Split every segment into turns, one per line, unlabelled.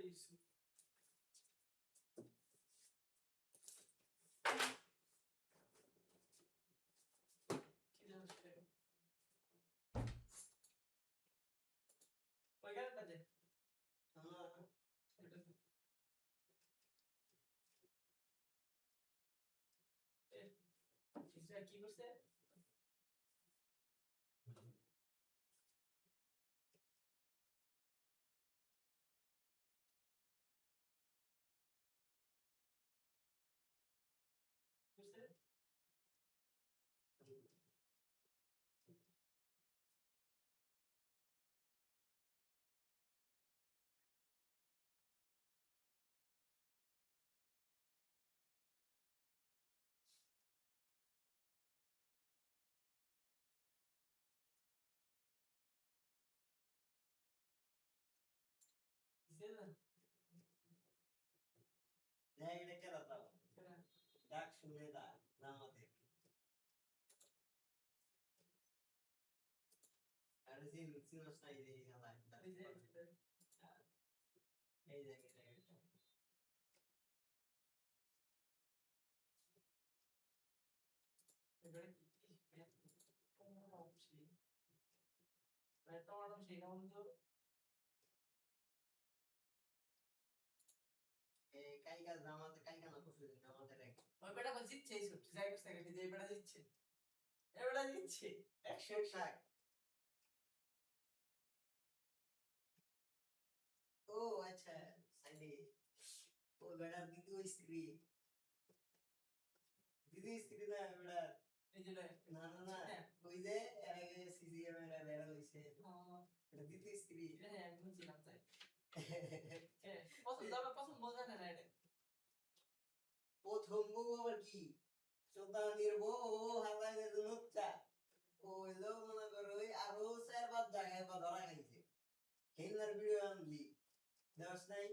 দিছো কি জানতে ওই গানটা দে এটা দে। এ এটা কি করছে করছে দিছে না
এটা কেডা তাও
কেন
ডাক শুনে দা জামাতে আর সিনস নাই রে হালা
এই যে
এই জায়গায়
এবারে কি টমেটো সেই টমেটো সেই নাম তো
এই কাইগা জামাতে কাইগা না করছে জামাতে রে
ওই বেটা বল জিতছে এই সব যাই করতে গেছে যে বেটা জিতছে এই বেটা জিতছে
160 ও আচ্ছা সাইডে ও বেড়ার দ্বিতীয় স্ত্রী না বেড়া
এই যে
না না না ওই যে এর আগে সিজিএম এর বেড়া লইছে এটা দ্বিতীয় স্ত্রী
হ্যাঁ আমি বুঝলাম তাই পছন্দ মজা না এটা
প্রথম বউ আবার কি চোদ্দানির বউ হাতায় নুচ্চা ওইলো মনে করো ওই আরো 4-5 জায়গায় বা ধরা খাইছে হেলার ভিডিও আনলি দশ নাই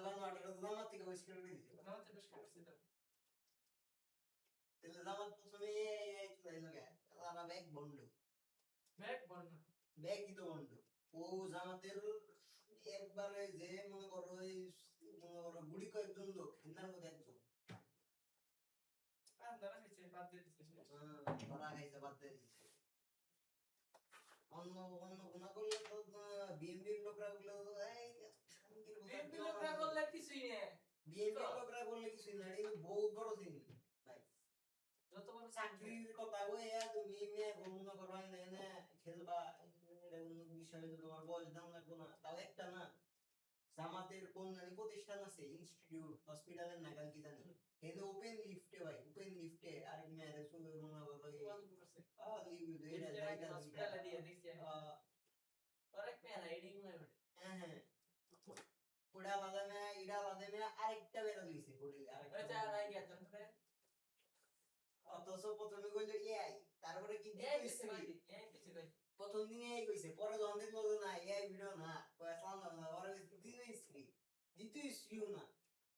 বানোয়াটার জামাত থেকে বহিষ্কার করে দিছে
জামাতে বেশ করছে তো
তাহলে জামাত প্রথমে চলে গে তারা ব্যাগ বন্ধু
ব্যাগ বর্ণ
ব্যাগই তো বন্ধু ও জামাতের একবারে যে মনে করো ওই মনে করো গুড়ি কয়েকজন লোক হেলার মধ্যে একজন
আর দাঁড়া খাইছে বাদ দিয়ে দিছে
ধরা খাইছে বাদ দিয়ে দিছে অন্য অন্য গুণা করলে তো বিএমপির লোকরা গুলো এই শান্তির কথা
বিএনপি লোকরা করলে কিছুই না
বিএমপির লোকরা করলে কিছুই না এটা বহু বড় জিনিস ভাই
যত বড়
চাকরির কথা ওই তুমি মেয়ে মনে করো না খেলবা এটা অন্য বিষয়ে তো তোমার বয়স দাম লাগবে না তাও একটা না জামাতের কোন জানি প্রতিষ্ঠান আছে ইনস্টিটিউট হসপিটালের নাগাল কি জানি কিন্তু ওপেন লিফটে ভাই ওপেন লিফটে আরেক মেয়ের শুধু মনে করো
এটা জায়গা হসপিটালে দিয়ে দেখছি আরেক মেলা এডি মনে করে
হ্যাঁ হ্যাঁ ওটা বাদামে এটা বাদামে আরেকটা বেরা দিয়েছে হোটেলে আরেকটা
আচ্ছা রাই গেছেন তো
অথচ প্রথমে কইলো এআই তারপরে কি
এই কিছু কই এই কিছু কই
প্রথম দিনে এআই কইছে পরে যখন দেখলো যে না এআই ভিডিও না কয়েকলাম না ওরা দ্বিতীয় স্ত্রীও না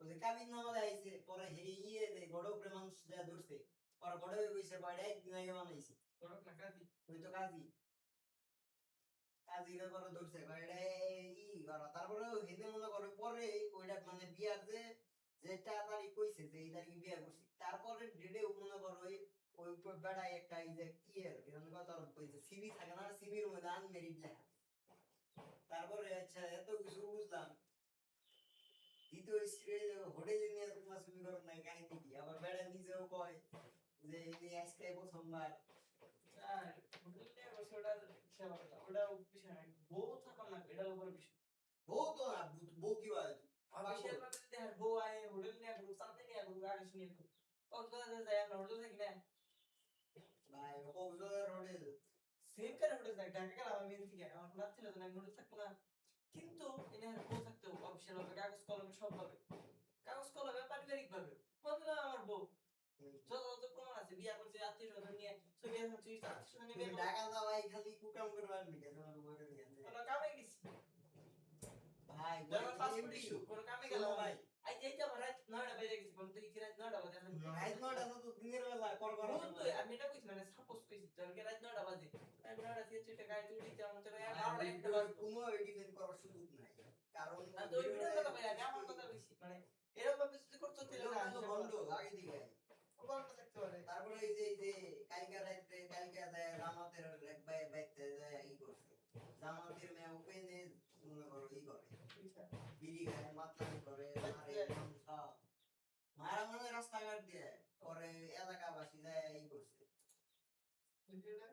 ওদের কাবিন নামা আইছে পরে হে ইয়ে দে গড় উপরে মানুষ যা ধরছে পরে গড়ে কইছে কয়টা একদিন আগে বানাইছে
করক না কাজি
ওই তো কাজীরা পরে ধরছে কয়টা ই করা তারপরে হেদে মনে করে পরে ওইটা মানে বিয়ার যে যেটা তারিখ কইছে যে এই তারিখে বিয়া করছি তারপরে ডেটে মনে করো ওই ওই বেড়ায় একটা এই যে কি এর এরকম কথা কইছে সিভি থাকে না সিভির মধ্যে আনমেরিড লেখা তারপরে আচ্ছা এত কিছু বুঝলাম দ্বিতীয় স্ত্রী হোটেলে নিয়ে তোমার ছবি করো নাই কাহিনী কি আবার বেড়া নিজেও কয় যে এই আজকে প্রথমবার
আর হোটেলে বসে সেবা করা ওটা বিষয় না বউ থাকা না এটার উপর বিষয়
বউ তো না বউ কি হয়
অফিসিয়াল ভাবে যদি আর বউ আয় হোটেল নিয়ে গ্রুপ সামনে নিয়ে গ্রুপ আগে শুনিয়ে তো কক্সবাজার যায় আমরা হোটেল থাকি না
ভাই কক্সবাজার হোটেল
সেম করে হোটেল থাকি ঢাকা গেলাম আমি এদিকে আমার কোনো ছিল না আমি হোটেল থাকবো না কিন্তু এনে বউ থাকতে অফিসিয়াল ভাবে কাগজ কলমে সব ভাবে কাগজ কলমে পারিবারিক ভাবে বন্ধুরা আমার বউ যত প্রমাণ আছে বিয়া করছে আত্মীয় স্বজন নিয়ে ছবি আছে তুই আত্মীয় স্বজন নিয়ে
ঢাকা যাওয়াই খালি কুকাম করবার নিকে তোমার বউকে নিয়ে
আমরা কামে গেছি
ভাই
যেমন পাসপোর্ট ইস্যু কোন কামে গেলাম
ভাই
আই যেটা আমার রাত 9টা বেজে গেছে কোন তুই কি রাত 9টা বাজে
রাত 9টা তো দিনের বেলা কর কর
তো আমি এটা কইছি মানে সাপোজ কইছি যে রাত 9টা বাজে আমি 9টা থেকে 4টা গাড়ি তুলি যেমন চলে 12টা একটা বাজে
কোনো এডিটিং করার সুযোগ নাই আর অন্য
না তো ওই ভিডিওর কথা বলি আমি আমার কথা বলছি মানে এরকম ভাবে যদি করতো তাহলে না
বন্ধ আগে দিকে
গল্প থাকতে পারে
তারপরে এই যে কালকে রাতে কালকে জামাতের এক ভাই বাইতে যায় ই করছে জামাতের মেয়ে ওপেনে মনে করো ই করে বিড়ি খায় মাতলামি করে মারে মাংসা মারা মানে রাস্তাঘাট দিয়ে পরে এলাকাবাসী যায় ই করছে
ভিডিওটা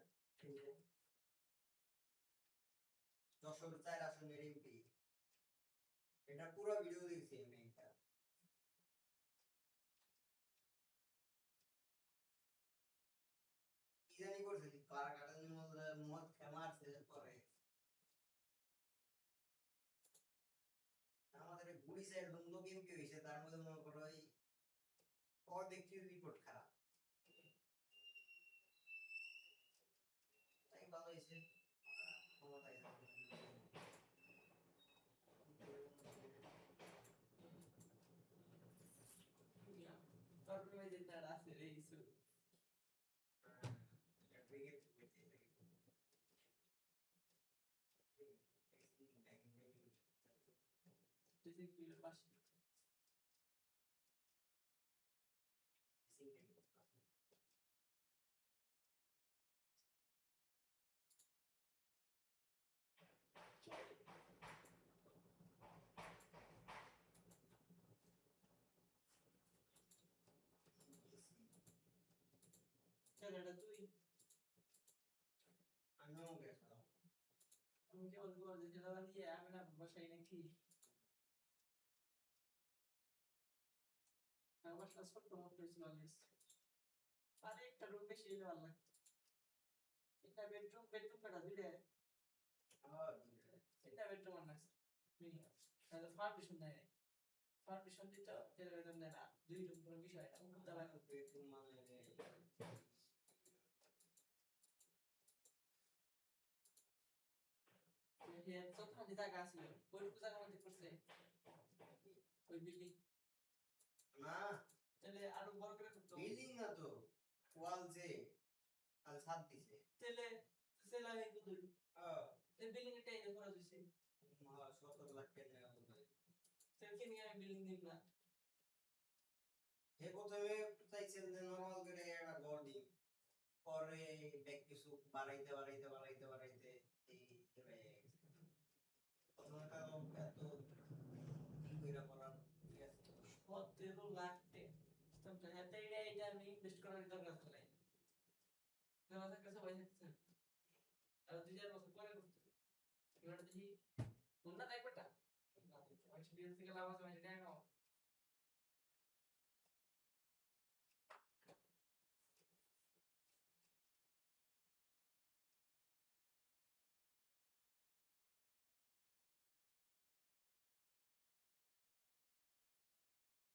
যশোর 4 আসনের এমপি এটা পুরো ভিডিও দেখছি আমি এটা কি জানি করছে কারাগারের মধ্যে মদ খেয়ে মারছে পরে আমাদের এই বুড়ি সাইড বন্ধু এমপি হয়েছে তার মধ্যে মনে করো এই অর্ধেক রিপোর্ট খারাপ তাই ভালো হয়েছে ক্ষমতায়
তারপরে ওই যে তার আছে রে ইসু তুই কি পাশে ছেলেটা তুই
আমিও গেছিলাম
আমি যে বলবো যে ছেলেটা দিয়ে আমি না বসাই নাকি আমার বাসা ছোট্ট মতো ছিল আর একটা রুম বেশি হলে ভালো লাগতো এটা বেডরুম কটা দুইটা এটা বেডরুম আর নাকছে মিনিমাম তাহলে পারমিশন দেয় নাই পারমিশন দিত তেলে বেতন দেয় না 2 রুম কোনো বিষয় না তারা
বেডরুম মানে
হে তো খালি জায়গা আছে ওইটুকু জায়গা মধ্যে করছে ওই বিল্ডিং
না
তাহলে আরো বড় করে করতো
বিল্ডিং না তো ওয়াল যে আর ছাদ দিছে
তাহলে সেলা হয়ে কুতুল
হ্যাঁ
এই বিল্ডিং এর টাইনে খরচ হইছে
17 লাখ টাকা নেওয়া হবে
তাহলে নিয়ে আমি বিল্ডিং দিব না
হে প্রথমে চাইছেন যে নরমাল করে একটা ঘর দিই পরে ব্যাগ কিছু বাড়াইতে এই প্রথমে কারণ এত ই কইরা করার ঠিক আছে
17 লাখ টাকা তো হাতে এটা আমি ইনভেস্ট করার দরকার নাই আমাদের কাছে পয়সা আছে আর 2000 বছর পরে করতে এবার দেখি